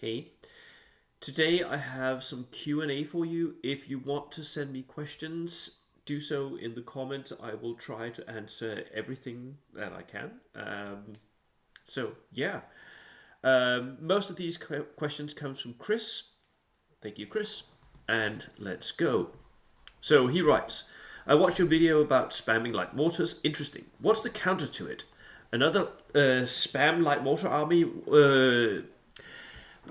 Hey, today I have some Q&A for you. If you want to send me questions, do so in the comments. I will try to answer everything that I can. So yeah, most of these questions comes from Chris. Thank you, Chris. And let's go. So he writes, I watched your video about spamming light mortars. Interesting. What's the counter to it? Another spam light mortar army?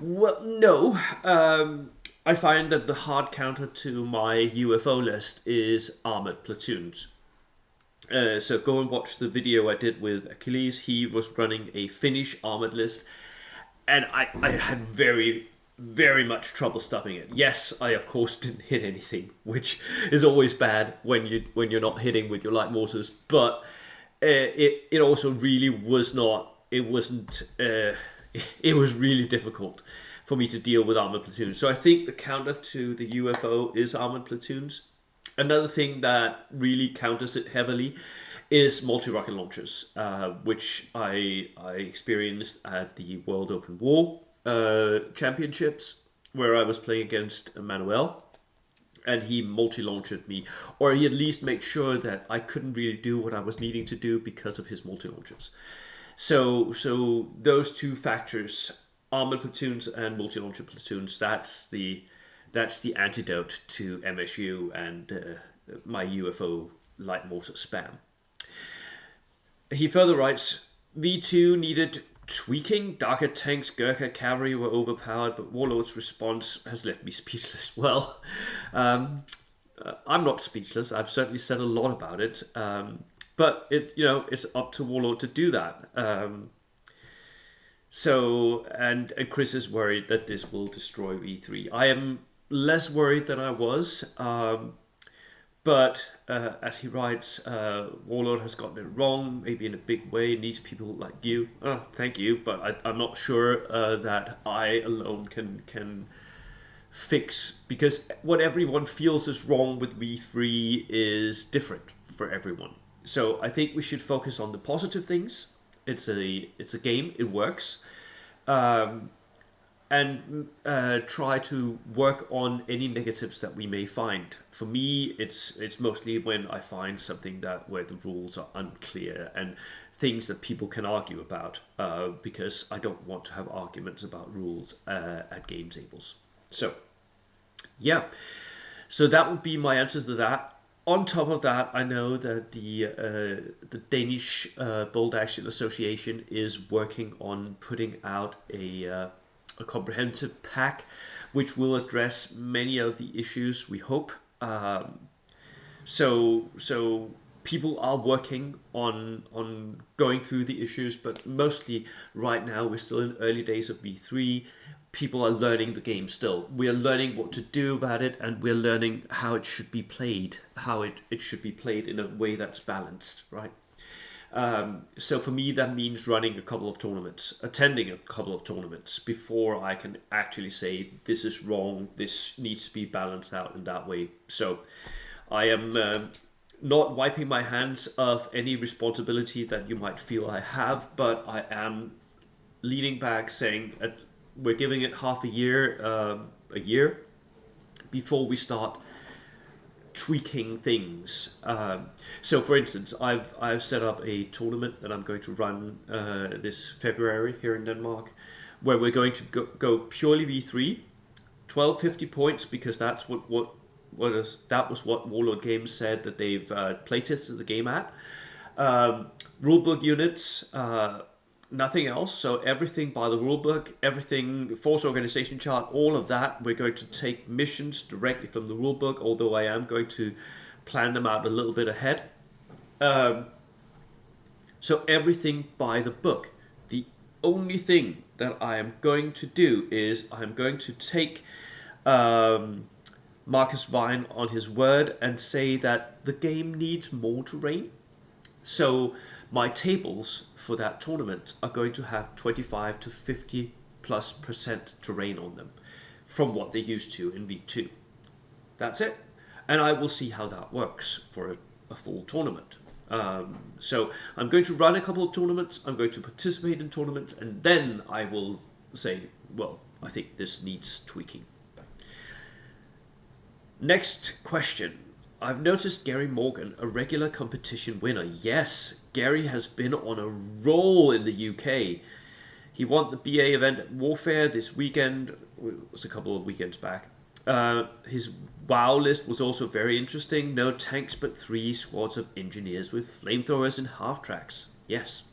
Well, no. I find that the hard counter to my UFO list is armored platoons. So go and watch the video I did with Achilles. He was running a Finnish armored list, and I had very much trouble stopping it. Yes, I of course didn't hit anything, which is always bad when you're not hitting with your light mortars. But it also really was not. It wasn't. It was really difficult for me to deal with armored platoons. So I think the counter to the UFO is armored platoons. Another thing that really counters it heavily is multi-rocket launchers, which I experienced at the World Open War Championships, where I was playing against Manuel, and he multi-launched me, or he at least made sure that I couldn't really do what I was needing to do because of his multi-launchers. So those two factors, armored platoons and multi-launcher platoons, that's the antidote to MSU and my UFO light mortar spam. He further writes, V2 needed tweaking. Darker tanks, Gurkha cavalry were overpowered, but Warlord's response has left me speechless. Well, I'm not speechless. I've certainly said a lot about it. But it's up to Warlord to do that. And Chris is worried that this will destroy V3. I am less worried than I was, but as he writes, Warlord has gotten it wrong, maybe in a big way. Needs people like you. Oh, thank you, but I'm not sure that I alone can fix, because what everyone feels is wrong with V3 is different for everyone. So I think we should focus on the positive things. It's a game. It works, and try to work on any negatives that we may find. For me, it's mostly when I find something where the rules are unclear and things that people can argue about, because I don't want to have arguments about rules at game tables. So yeah, so that would be my answers to that. On top of that, I know that the Danish Bold Action Association is working on putting out a comprehensive pack, which will address many of the issues we hope. So people are working on going through the issues, but mostly right now we're still in early days of V3. People are learning the game still. We are learning what to do about it, and we're learning how it should be played, how it should be played in a way that's balanced, right? So for me, that means running a couple of tournaments, attending a couple of tournaments before I can actually say this is wrong, this needs to be balanced out in that way. So I am not wiping my hands of any responsibility that you might feel I have, but I am leaning back saying we're giving it half a year before we start tweaking things. So, for instance, I've set up a tournament that I'm going to run this February here in Denmark, where we're going to go purely V3, 1250 points, because that's that was what Warlord Games said that they've playtested the game at. Rulebook units. Nothing else. So everything by the rulebook, everything force organization chart, all of that. We're going to take missions directly from the rulebook, although I am going to plan them out a little bit ahead. So everything by the book. The only thing that I am going to do is I'm going to take Marcus Vine on his word and say that the game needs more terrain. So my tables for that tournament are going to have 25 to 50+% terrain on them from what they used to in V2. That's it. And I will see how that works for a full tournament. So I'm going to run a couple of tournaments, I'm going to participate in tournaments, and then I will say, well, I think this needs tweaking. Next question. I've noticed Gary Morgan, a regular competition winner. Yes, Gary has been on a roll in the UK. He won the BA event at Warfare this weekend. It was a couple of weekends back. His WoW list was also very interesting. No tanks, but 3 squads of engineers with flamethrowers and half-tracks. Yes.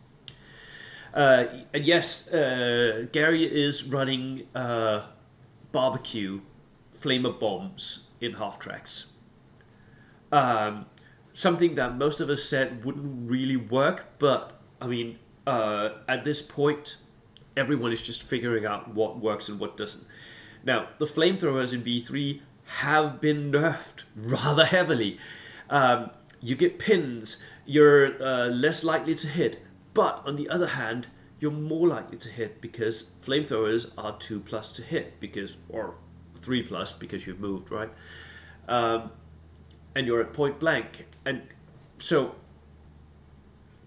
And yes, Gary is running barbecue flamer bombs in half-tracks. Something that most of us said wouldn't really work, but I mean, at this point, everyone is just figuring out what works and what doesn't. Now, the flamethrowers in V3 have been nerfed rather heavily. You get pins, you're less likely to hit, but on the other hand, you're more likely to hit because flamethrowers are 2+ to hit, or 3+ because you've moved, right? And you're at point blank. And so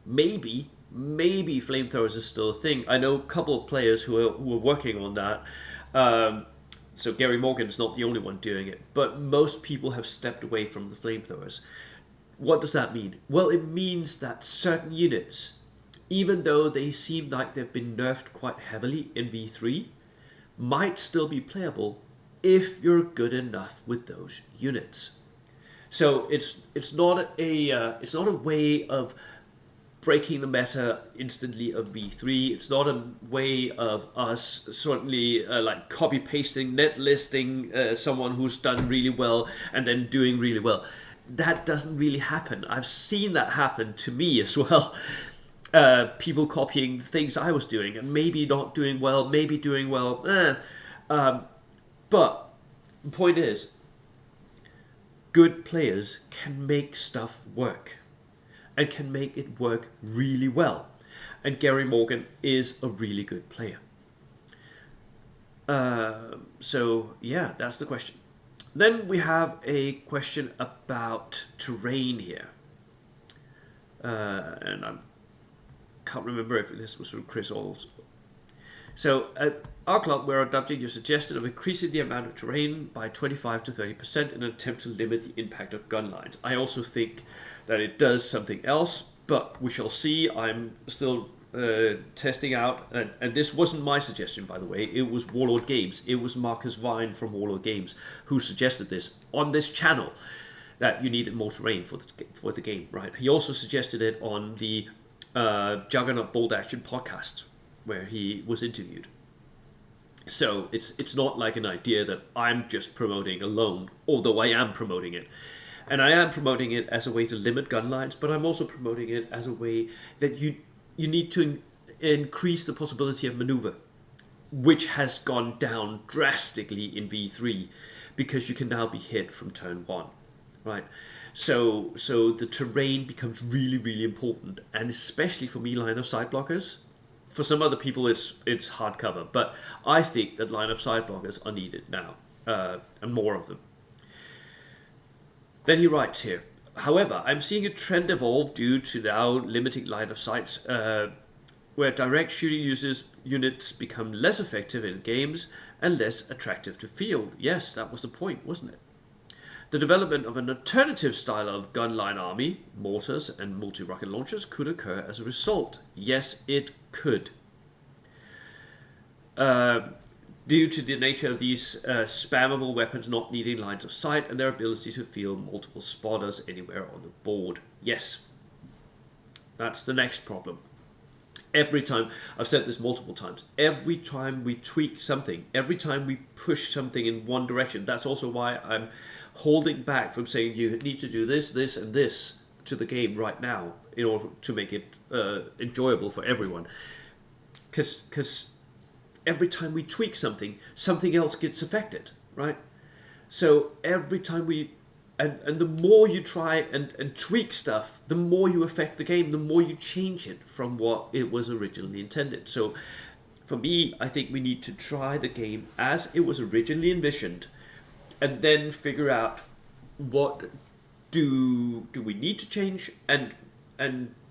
maybe flamethrowers is still a thing. I know a couple of players who are working on that. So Gary Morgan's not the only one doing it, but most people have stepped away from the flamethrowers. What does that mean? Well, it means that certain units, even though they seem like they've been nerfed quite heavily in V3, might still be playable if you're good enough with those units. So it's not a way of breaking the meta instantly of V3. It's not a way of us certainly like copy pasting, net listing someone who's done really well and then doing really well. That doesn't really happen. I've seen that happen to me as well. People copying things I was doing and maybe not doing well, maybe doing well. But the point is, good players can make stuff work and can make it work really well. And Gary Morgan is a really good player. So yeah, that's the question. Then we have a question about terrain here. And I can't remember if this was from Chris also. So at our club, we're adopting your suggestion of increasing the amount of terrain by 25 to 30% in an attempt to limit the impact of gun lines. I also think that it does something else, but we shall see. I'm still testing out, and this wasn't my suggestion, by the way. It was Warlord Games. It was Marcus Vine from Warlord Games who suggested this on this channel, that you needed more terrain for the game, right? He also suggested it on the Juggernaut Bold Action podcast where he was interviewed. So it's not like an idea that I'm just promoting alone, although I am promoting it. And I am promoting it as a way to limit gun lines, but I'm also promoting it as a way that you need to increase the possibility of maneuver, which has gone down drastically in V3 because you can now be hit from turn 1, right? So the terrain becomes really, really important, and especially for me, line of sight blockers. For some other people, it's hard cover, but I think that line of sight blockers are needed now, and more of them. Then he writes here, however, I'm seeing a trend evolve due to now limiting line of sight, where direct shooting units become less effective in games and less attractive to field. Yes, that was the point, wasn't it? The development of an alternative style of gunline army, mortars and multi-rocket launchers, could occur as a result. Yes, it could. Due to the nature of these spammable weapons not needing lines of sight and their ability to field multiple spotters anywhere on the board. Yes, that's the next problem. Every time, I've said this multiple times, every time we tweak something, every time we push something in one direction, that's also why I'm holding back from saying you need to do this, this, and this to the game right now in order to make it enjoyable for everyone. Because every time we tweak something, something else gets affected, right? So every time we... And the more you try and tweak stuff, the more you affect the game, the more you change it from what it was originally intended. So for me, I think we need to try the game as it was originally envisioned, and then figure out what do we need to change, and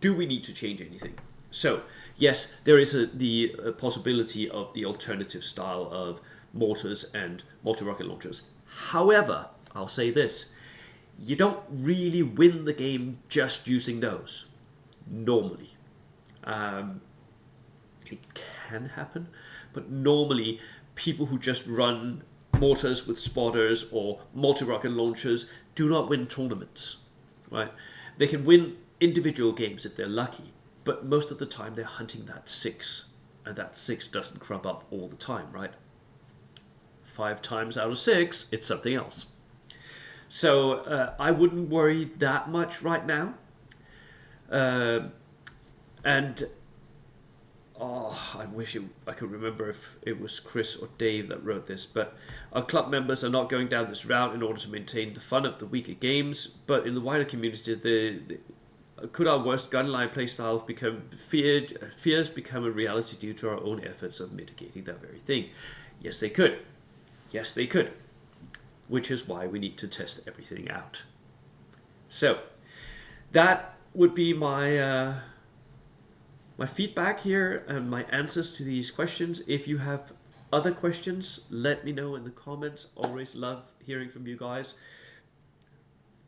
do we need to change anything. So yes, there is the possibility of the alternative style of mortars and multi-rocket launchers. However, I'll say this, you don't really win the game just using those, normally. It can happen, but normally people who just run mortars with spotters or multi-rocket launchers do not win tournaments, right? They can win individual games if they're lucky, but most of the time they're hunting that 6, and that 6 doesn't crop up all the time, right? 5 times out of 6, it's something else. So I wouldn't worry that much right now. And I wish I could remember if it was Chris or Dave that wrote this, but our club members are not going down this route in order to maintain the fun of the weekly games, but in the wider community, could our worst gunline playstyle fears become a reality due to our own efforts of mitigating that very thing? Yes, they could. Yes, they could. Which is why we need to test everything out. So, that would be my my feedback here and my answers to these questions. If you have other questions, let me know in the comments. Always love hearing from you guys.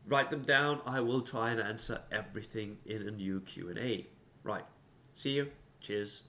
Write them down. I will try and answer everything in a new Q&A. Right. See you. Cheers.